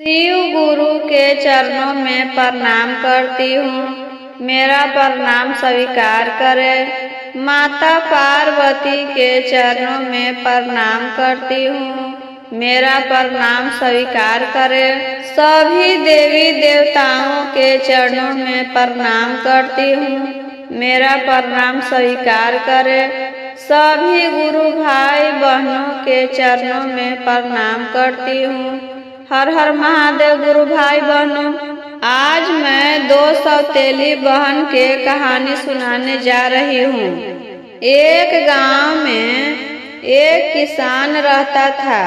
शिव गुरु के चरणों में प्रणाम करती हूँ। मेरा प्रणाम स्वीकार करें। माता पार्वती के चरणों में प्रणाम करती हूँ। मेरा प्रणाम स्वीकार करें। सभी देवी देवताओं के चरणों में प्रणाम करती हूँ। मेरा प्रणाम स्वीकार करें। सभी गुरु भाई बहनों के चरणों में प्रणाम करती हूँ। हर हर महादेव गुरु भाई बहनों, आज मैं दो सौतेली बहन के कहानी सुनाने जा रही हूँ। एक गांव में एक किसान रहता था।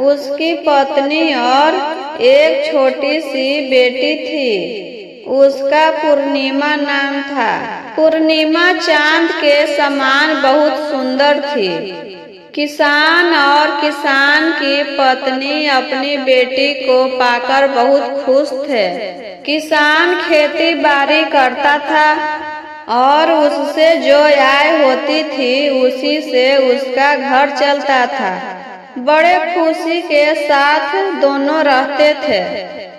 उसकी पत्नी और एक छोटी सी बेटी थी। उसका पूर्णिमा नाम था। पूर्णिमा चांद के समान बहुत सुंदर थी। किसान और किसान की पत्नी अपनी बेटी को पाकर बहुत खुश थे। किसान खेती बाड़ी करता था और उससे जो आय होती थी उसी से उसका घर चलता था। बड़े खुशी के साथ दोनों रहते थे।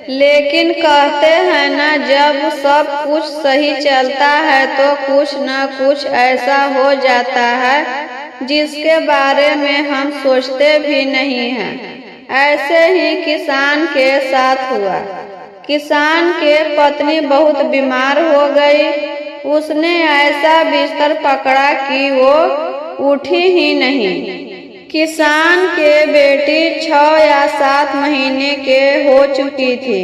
लेकिन कहते हैं ना, जब सब कुछ सही चलता है तो कुछ न कुछ ऐसा हो जाता है जिसके बारे में हम सोचते भी नहीं हैं। ऐसे ही किसान के साथ हुआ। किसान के पत्नी बहुत बीमार हो गई। उसने ऐसा बिस्तर पकड़ा कि वो उठी ही नहीं। किसान के बेटी 6 या 7 महीने के हो चुकी थी।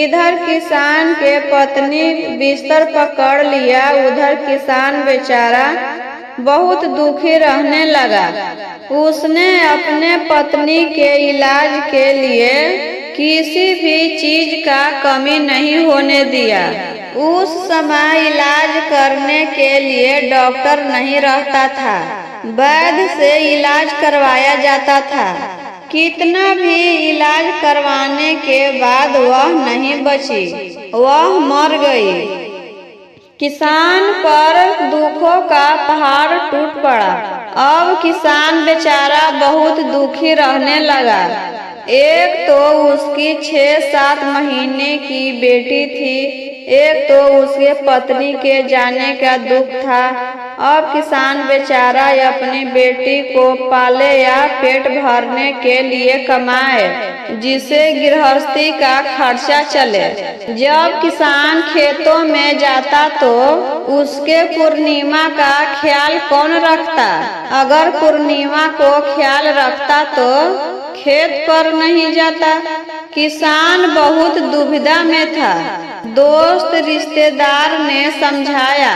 इधर किसान के पत्नी बिस्तर पकड़ लिया, उधर किसान बेचारा बहुत दुखी रहने लगा। उसने अपने पत्नी के इलाज के लिए किसी भी चीज का कमी नहीं होने दिया। उस समय इलाज करने के लिए डॉक्टर नहीं रहता था। वैद्य से इलाज करवाया जाता था। कितना भी इलाज करवाने के बाद वह नहीं बची, वह मर गई। किसान पर दुखों का पहाड़ टूट पड़ा। अब किसान बेचारा बहुत दुखी रहने लगा। एक तो उसकी 6-7 महीने की बेटी थी, एक तो उसके पत्नी के जाने का दुख था। अब किसान बेचारा अपनी बेटी को पाले या पेट भरने के लिए कमाए, जिसे गृहस्थी का खर्चा चले। जब किसान खेतों में जाता तो उसके पूर्णिमा का ख्याल कौन रखता? अगर पूर्णिमा को ख्याल रखता तो खेत पर नहीं जाता। किसान बहुत दुविधा में था। दोस्त रिश्तेदार ने समझाया,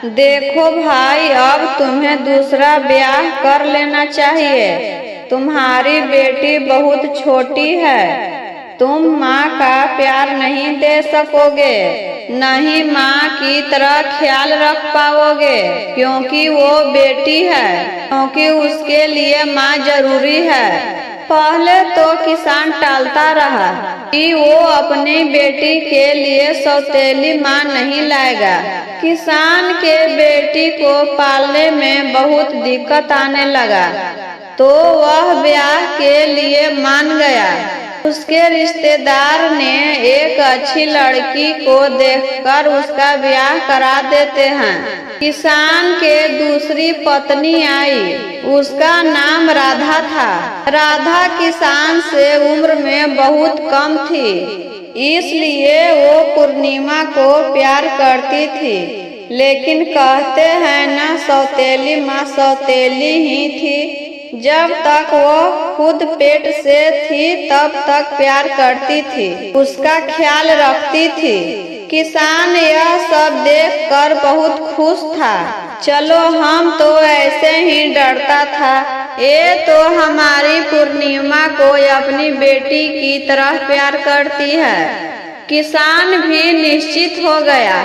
देखो भाई, अब तुम्हें दूसरा ब्याह कर लेना चाहिए। तुम्हारी बेटी बहुत छोटी है। तुम माँ का प्यार नहीं दे सकोगे, नहीं माँ की तरह ख्याल रख पाओगे, क्योंकि वो बेटी है, क्योंकि उसके लिए माँ जरूरी है। पहले तो किसान टालता रहा कि वो अपनी बेटी के लिए सौतेली माँ नहीं लाएगा। किसान के बेटी को पालने में बहुत दिक्कत आने लगा, तो वह ब्याह के लिए मान गया। उसके रिश्तेदार ने एक अच्छी लड़की को देखकर उसका ब्याह करा देते हैं। किसान के दूसरी पत्नी आई। उसका नाम राधा था। राधा किसान से उम्र में बहुत कम थी, इसलिए वो पूर्णिमा को प्यार करती थी। लेकिन कहते हैं ना, सौतेली माँ सौतेली ही थी। जब तक वो खुद पेट से थी तब तक प्यार करती थी, उसका ख्याल रखती थी। किसान यह सब देखकर बहुत खुश था। चलो, हम तो ऐसे ही डरता था, ये तो हमारी पूर्णिमा को अपनी बेटी की तरह प्यार करती है। किसान भी निश्चित हो गया।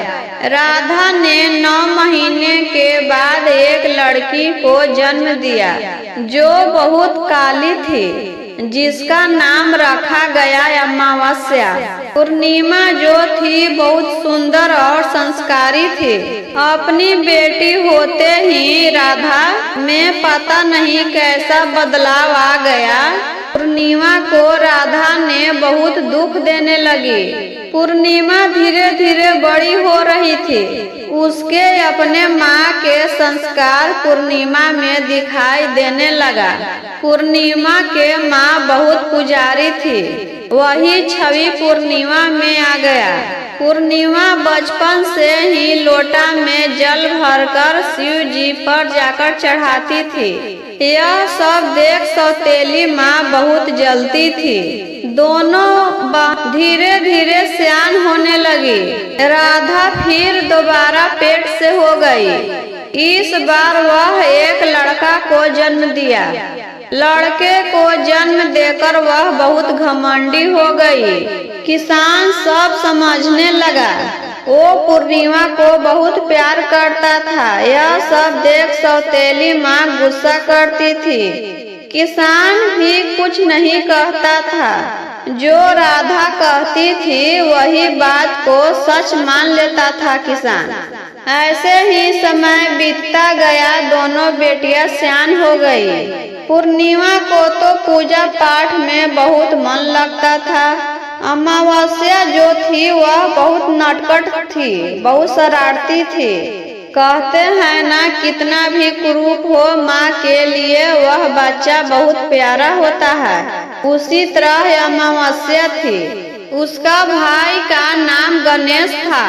राधा ने 9 महीने के बाद एक लड़की को जन्म दिया, जो बहुत काली थी, जिसका नाम रखा गया अमावस्या। पूर्णिमा जो थी बहुत सुंदर और संस्कारी थी। अपनी बेटी होते ही राधा में पता नहीं कैसा बदलाव आ गया। पूर्णिमा को राधा ने बहुत दुख देने लगी। पूर्णिमा धीरे धीरे बड़ी हो रही थी। उसके अपने माँ के संस्कार पूर्णिमा में दिखाई देने लगा। पूर्णिमा के माँ बहुत पुजारी थी, वही छवि पूर्णिमा में आ गया। पूर्णिमा बचपन से ही लोटा में जल भरकर शिव जी पर जाकर चढ़ाती थी। यह सब देख सौतेली माँ बहुत जलती थी। दोनों धीरे धीरे सियान होने लगी। राधा फिर दोबारा पेट से हो गई। इस बार वह एक लड़का को जन्म दिया। लड़के को जन्म देकर वह बहुत घमंडी हो गई। किसान सब समझने लगा। वो पूर्णिमा को बहुत प्यार करता था। यह सब देख सौतेली माँ गुस्सा करती थी। किसान भी कुछ नहीं कहता था। जो राधा कहती थी वही बात को सच मान लेता था किसान। ऐसे ही समय बीतता गया। दोनों बेटियां सियान हो गई। पूर्णिमा को तो पूजा पाठ में बहुत मन लगता था। अमावस्या जो थी वह बहुत नटखट थी, बहुत शरारती थी। कहते हैं ना, कितना भी कुरूप हो माँ के लिए वह बच्चा बहुत प्यारा होता है। उसी तरह अमावस्या थी। उसका भाई का नाम गणेश था।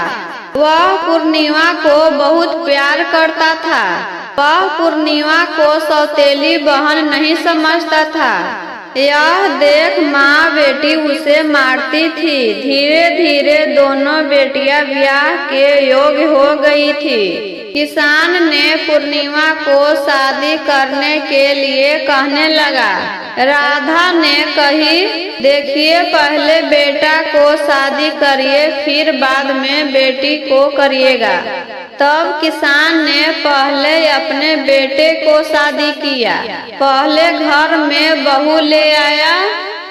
वह पूर्णिमा को बहुत प्यार करता था। वह पूर्णिमा को सौतेली बहन नहीं समझता था। यह देख माँ बेटी उसे मारती थी। धीरे धीरे दोनों बेटियां ब्याह के योग्य हो गई थी। किसान ने पूर्णिमा को शादी करने के लिए कहने लगा। राधा ने कही, देखिए पहले बेटा को शादी करिए, फिर बाद में बेटी को करिएगा। तब किसान ने पहले अपने बेटे को शादी किया। पहले घर में बहू ले आया।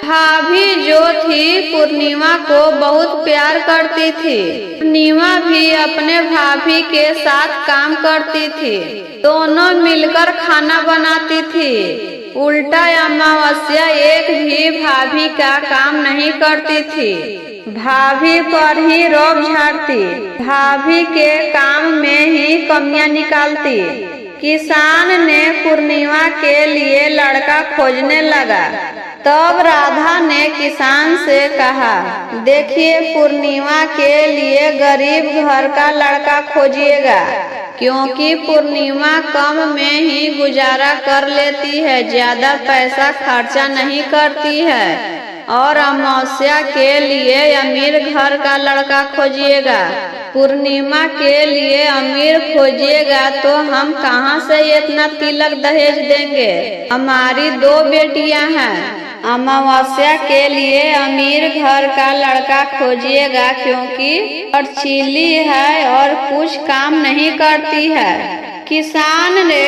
भाभी जो थी पूर्णिमा को बहुत प्यार करती थी। पूर्णिमा भी अपने भाभी के साथ काम करती थी। दोनों मिलकर खाना बनाती थी। उल्टा अमावस्या एक भी भाभी का काम नहीं करती थी। भाभी पर ही रोब झाड़ती। भाभी के काम में ही कमियां निकालती। किसान ने पूर्णिमा के लिए लड़का खोजने लगा। तब राधा ने किसान से कहा, देखिए पूर्णिमा के लिए गरीब घर का लड़का खोजिएगा, क्योंकि पूर्णिमा कम में ही गुजारा कर लेती है, ज्यादा पैसा खर्चा नहीं करती है। और अमावस्या के लिए अमीर घर का लड़का खोजिएगा। पूर्णिमा के लिए अमीर खोजिएगा तो हम कहाँ से इतना तिलक दहेज देंगे? हमारी 2 बेटियां हैं। अमावस्या के लिए अमीर घर का लड़का खोजिएगा, क्योंकि अर्चीली है और कुछ काम नहीं करती है। किसान ने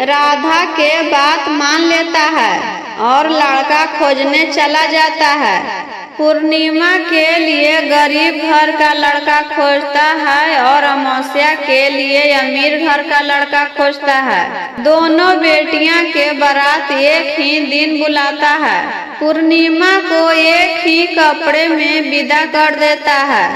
राधा के बात मान लेता है और लड़का खोजने चला जाता है। पूर्णिमा के लिए गरीब घर का लड़का खोजता है और अमावस्या के लिए अमीर घर का लड़का खोजता है। दोनों बेटियां के बारात एक ही दिन बुलाता है। पूर्णिमा को एक ही कपड़े में विदा कर देता है।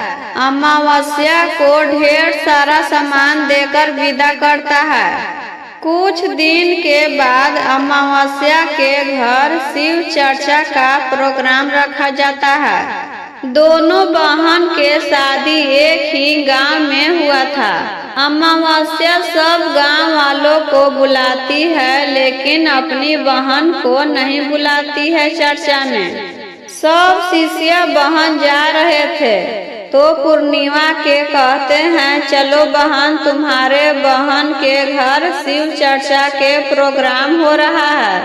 अमावस्या को ढेर सारा सामान देकर विदा करता है। कुछ दिन के बाद अमावस्या के घर शिव चर्चा का प्रोग्राम रखा जाता है। दोनों बहन के शादी एक ही गांव में हुआ था। अमावस्या सब गांव वालों को बुलाती है, लेकिन अपनी बहन को नहीं बुलाती है। चर्चा में सब शिष्य बहन जा रहे थे तो पूर्णिमा के कहते हैं, चलो बहन, तुम्हारे बहन के घर शिव चर्चा के प्रोग्राम हो रहा है।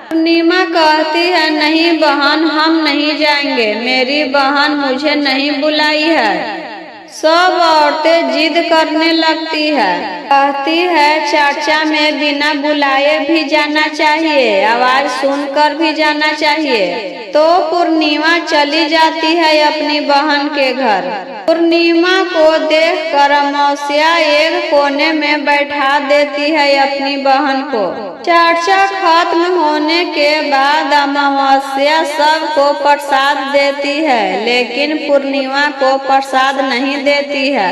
पूर्णिमा कहती है, नहीं बहन, हम नहीं जाएंगे, मेरी बहन मुझे नहीं बुलाई है। सब औरतें जिद करने लगती है, कहती है चर्चा में बिना बुलाए भी जाना चाहिए, आवाज सुनकर भी जाना चाहिए। तो पूर्णिमा चली जाती है अपनी बहन के घर। पूर्णिमा को देखकर अमावस्या एक कोने में बैठा देती है अपनी बहन को। चर्चा खत्म होने के बाद अमावस्या सबको प्रसाद देती है, लेकिन पूर्णिमा को प्रसाद नहीं देती है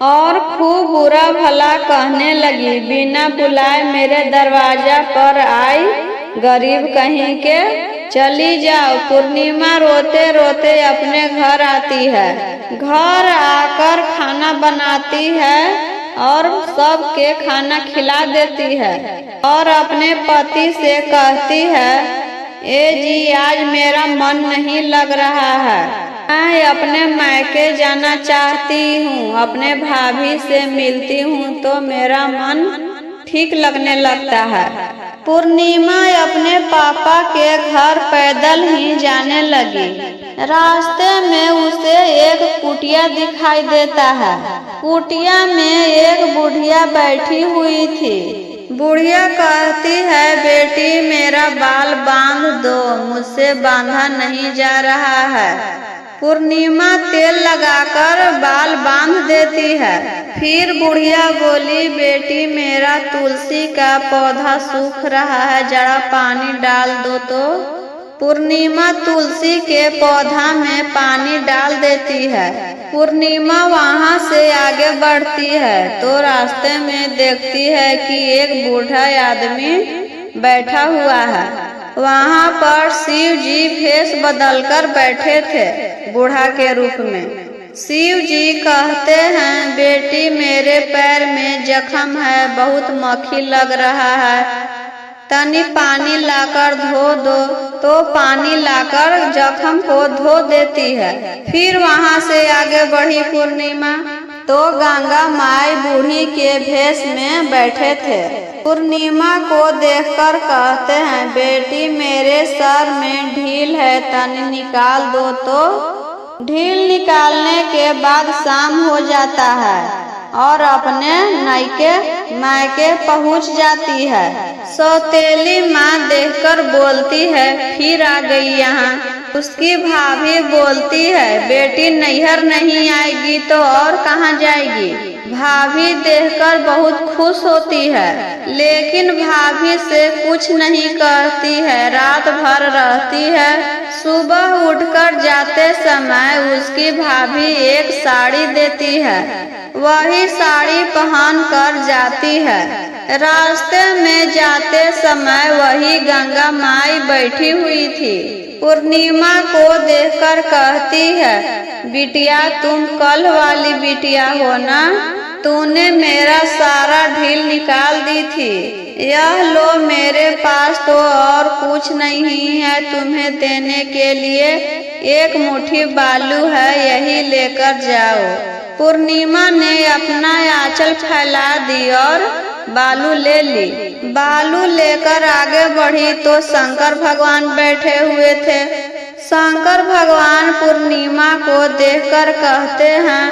और खूब बुरा भला कहने लगी। बिना बुलाए मेरे दरवाजा पर आई, गरीब कहीं के, चली जाओ। पूर्णिमा रोते रोते अपने घर आती है। घर आकर खाना बनाती है और सबके खाना खिला देती है और अपने पति से कहती है, ए जी आज मेरा मन नहीं लग रहा है, मैं अपने मायके जाना चाहती हूँ। अपने भाभी से मिलती हूँ तो मेरा मन ठीक लगने लगता है। पूर्णिमा अपने पापा के घर पैदल ही जाने लगी। रास्ते में उसे एक कुटिया दिखाई देता है। कुटिया में एक बुढ़िया बैठी हुई थी। बुढ़िया कहती है, बेटी मेरा बाल बांध दो, मुझसे बांधा नहीं जा रहा है। पूर्णिमा तेल लगाकर बाल बांध देती है। फिर बुढ़िया बोली, बेटी मेरा तुलसी का पौधा सूख रहा है, जरा पानी डाल दो तो। पूर्णिमा तुलसी के पौधा में पानी डाल देती है। पूर्णिमा वहाँ से आगे बढ़ती है तो रास्ते में देखती है कि एक बूढ़ा आदमी बैठा हुआ है। वहाँ पर शिव जी भेष बदलकर बैठे थे, बूढ़ा के रूप में। शिव जी कहते हैं, बेटी मेरे पैर में जख्म है, बहुत मक्खी लग रहा है, तनी पानी लाकर धो दो। तो पानी लाकर जख्म को धो देती है। फिर वहाँ से आगे बढ़ी पूर्णिमा तो गंगा माई बूढ़ी के भेष में बैठे थे। पूर्णिमा को देखकर कहते हैं, बेटी मेरे सर में ढील है, तनी निकाल दो तो। ढील निकालने के बाद शाम हो जाता है और अपने मायके पहुंच जाती है। सौतेली माँ देखकर बोलती है, फिर आ गई यहाँ। उसकी भाभी बोलती है, बेटी नैहर नहीं आएगी तो और कहाँ जाएगी। भाभी देखकर बहुत खुश होती है, लेकिन भाभी से कुछ नहीं कहती है। रात भर रहती है। सुबह उठकर जाते समय उसकी भाभी एक साड़ी देती है, वही साड़ी पहन कर जाती है। रास्ते में जाते समय वही गंगा माई बैठी हुई थी। पूर्णिमा को देखकर कहती है, बिटिया तुम कल वाली बिटिया हो ना, तूने मेरा सारा ढील निकाल दी थी। यह लो, मेरे पास तो और कुछ नहीं है तुम्हें देने के लिए, एक मुट्ठी बालू है, यही लेकर जाओ। पूर्णिमा ने अपना आंचल फैला दी और बालू ले ली। बालू लेकर आगे बढ़ी तो शंकर भगवान बैठे हुए थे। शंकर भगवान पूर्णिमा को देखकर कहते हैं,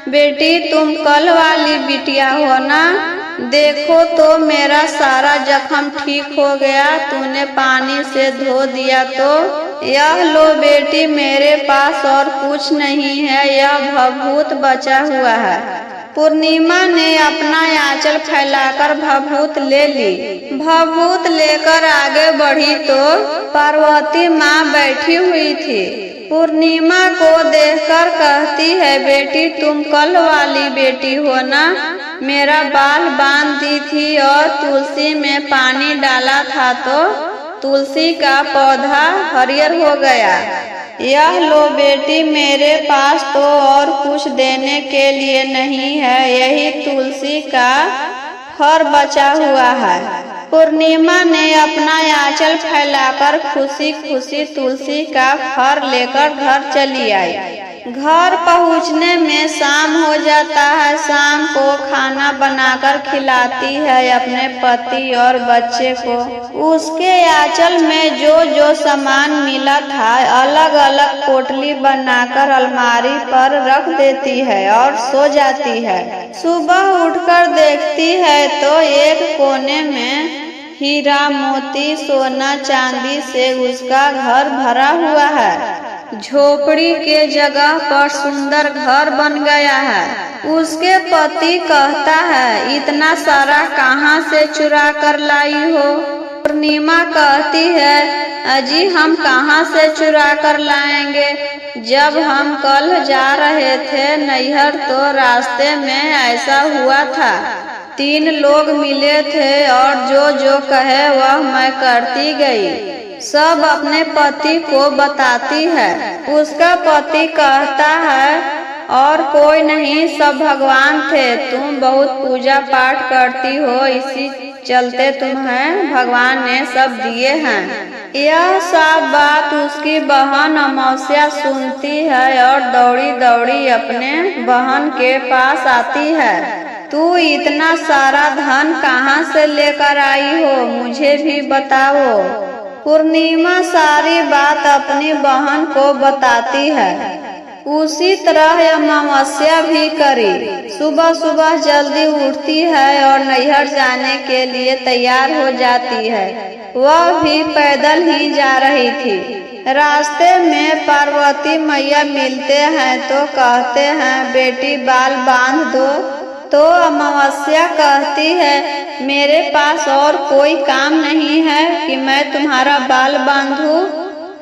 बेटी तुम कल वाली बिटिया हो ना, देखो तो मेरा सारा जख्म ठीक हो गया, तूने पानी से धो दिया तो। यह लो बेटी, मेरे पास और कुछ नहीं है, यह भभूत बचा हुआ है। पूर्णिमा ने अपना आंचल फैलाकर भभूत ले ली। भभूत लेकर आगे बढ़ी तो पार्वती माँ बैठी हुई थी। पूर्णिमा को देखकर कहती है, बेटी तुम कल वाली बेटी हो ना, मेरा बाल बांध दी थी और तुलसी में पानी डाला था तो तुलसी का पौधा हरियर हो गया। यह लो बेटी, मेरे पास तो और कुछ देने के लिए नहीं है, यही तुलसी का फर बचा हुआ है। पूर्णिमा ने अपना आंचल फैलाकर खुशी खुशी तुलसी का फर लेकर घर चली आई। घर पहुंचने में शाम हो जाता है। शाम को खाना बनाकर खिलाती है अपने पति और बच्चे को। उसके आंचल में जो जो सामान मिला था अलग अलग पोटली बनाकर अलमारी पर रख देती है और सो जाती है। सुबह उठकर देखती है तो एक कोने में हीरा मोती सोना चांदी से उसका घर भरा हुआ है। झोपड़ी के जगह पर सुंदर घर बन गया है। उसके पति कहता है, इतना सारा कहाँ से चुरा कर लाई हो? पूर्णिमा कहती है, अजी हम कहाँ से चुरा कर लाएंगे? जब हम कल जा रहे थे नैहर तो रास्ते में ऐसा हुआ था। 3 लोग मिले थे और जो कहे वह मैं करती गई। सब अपने पति को बताती है। उसका पति कहता है, और कोई नहीं, सब भगवान थे। तुम बहुत पूजा पाठ करती हो, इसी चलते तुम्हें भगवान ने सब दिए हैं। यह सब बात उसकी बहन अमावस्या सुनती है और दौड़ी दौड़ी अपने बहन के पास आती है। तू इतना सारा धन कहाँ से लेकर आई हो, मुझे भी बताओ। पूर्णिमा सारी बात अपनी बहन को बताती है। उसी तरह अमावस्या भी करी। सुबह सुबह जल्दी उठती है और नैहर जाने के लिए तैयार हो जाती है। वह भी पैदल ही जा रही थी। रास्ते में पार्वती मैया मिलते हैं तो कहते हैं, बेटी बाल बांध दो। तो अमावस्या कहती है, मेरे पास और कोई काम नहीं है कि मैं तुम्हारा बाल बांधूं।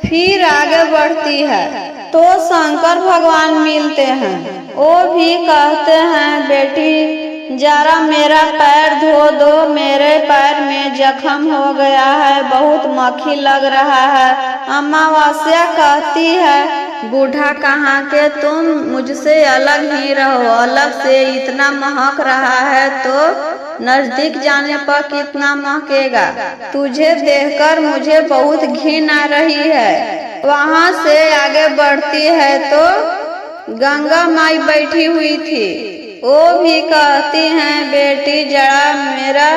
फिर आगे बढ़ती है तो शंकर भगवान मिलते हैं। वो भी कहते हैं, बेटी जरा मेरा पैर धो दो, मेरे पैर में जख्म हो गया है, बहुत मक्खी लग रहा है। अमावस्या कहती है, बूढ़ा कहाँ के तुम मुझसे अलग ही रहो, अलग से इतना महक रहा है तो नजदीक जाने पर कितना महकेगा। तुझे देखकर मुझे बहुत घिन आ रही है। वहाँ से आगे बढ़ती है तो गंगा माई बैठी हुई थी। वो भी कहती हैं, बेटी जरा मेरा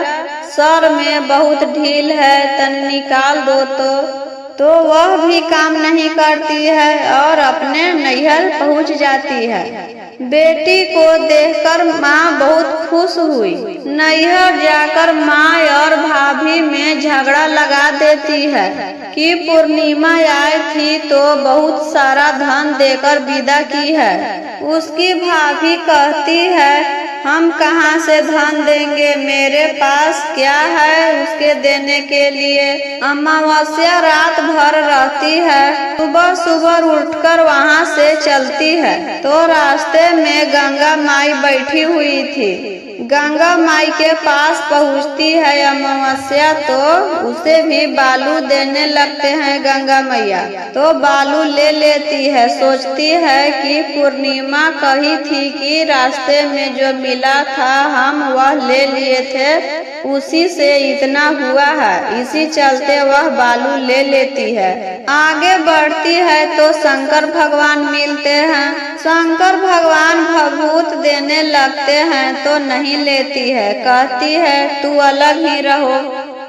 सर में बहुत ढील है, तन निकाल दो। तो वह भी काम नहीं करती है और अपने नैहर पहुंच जाती है। बेटी को देखकर माँ बहुत खुश हुई। नैहर जाकर माँ और भाभी में झगड़ा लगा देती है कि पूर्णिमा आई थी तो बहुत सारा धन देकर विदा की है। उसकी भाभी कहती है, हम कहाँ से धन देंगे, मेरे पास क्या है उसके देने के लिए। अमावस्या रात भर रहती है। सुबह सुबह उठकर वहाँ से चलती है तो रास्ते में गंगा माई बैठी हुई थी। गंगा माई के पास पहुँचती है अमावस्या तो उसे भी बालू देने लगते हैं गंगा मैया। तो बालू ले लेती है। सोचती है कि पूर्णिमा कही थी कि रास्ते में जो मिला था हम वह ले लिए थे, उसी से इतना हुआ है, इसी चलते वह बालू ले लेती है। आगे बढ़ती है तो शंकर भगवान मिलते हैं। शंकर भगवान भभूत देने लगते हैं तो नहीं लेती है। कहती है, तू अलग ही रहो,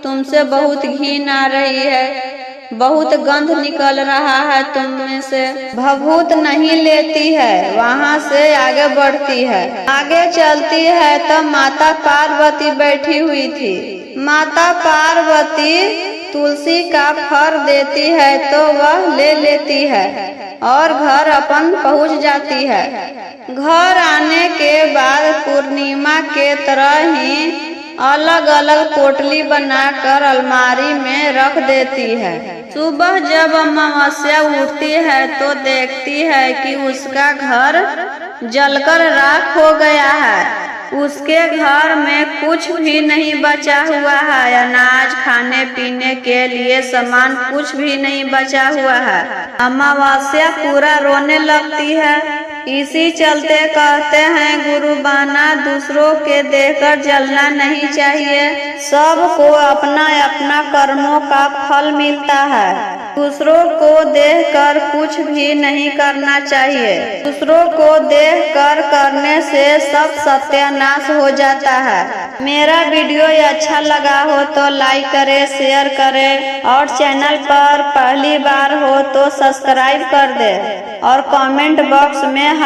तुमसे बहुत घिन आ रही है, बहुत गंध निकल रहा है तुम में से। भभूत नहीं लेती है। वहाँ से आगे बढ़ती है। आगे चलती है तो माता पार्वती बैठी हुई थी। माता पार्वती तुलसी का फर देती है तो वह ले लेती है और घर अपन पहुँच जाती है। घर आने के बाद पूर्णिमा के तरह ही अलग अलग पोटली बनाकर अलमारी में रख देती है। सुबह जब अमावस्या उठती है तो देखती है कि उसका घर जलकर राख हो गया है। उसके घर में कुछ भी नहीं बचा हुआ है। अनाज, खाने पीने के लिए सामान कुछ भी नहीं बचा हुआ है। अमावस्या पूरा रोने लगती है। इसी चलते कहते हैं, गुरु बाना दूसरों के देखकर जलना नहीं चाहिए। सबको अपना अपना कर्मों का फल मिलता है। दूसरों को देखकर कुछ भी नहीं करना चाहिए। दूसरों को देखकर करने से सब सत्यानाश हो जाता है। मेरा वीडियो अच्छा लगा हो तो लाइक करें, शेयर करें और चैनल पर पहली बार हो तो सब्सक्राइब कर दे और कमेंट बॉक्स में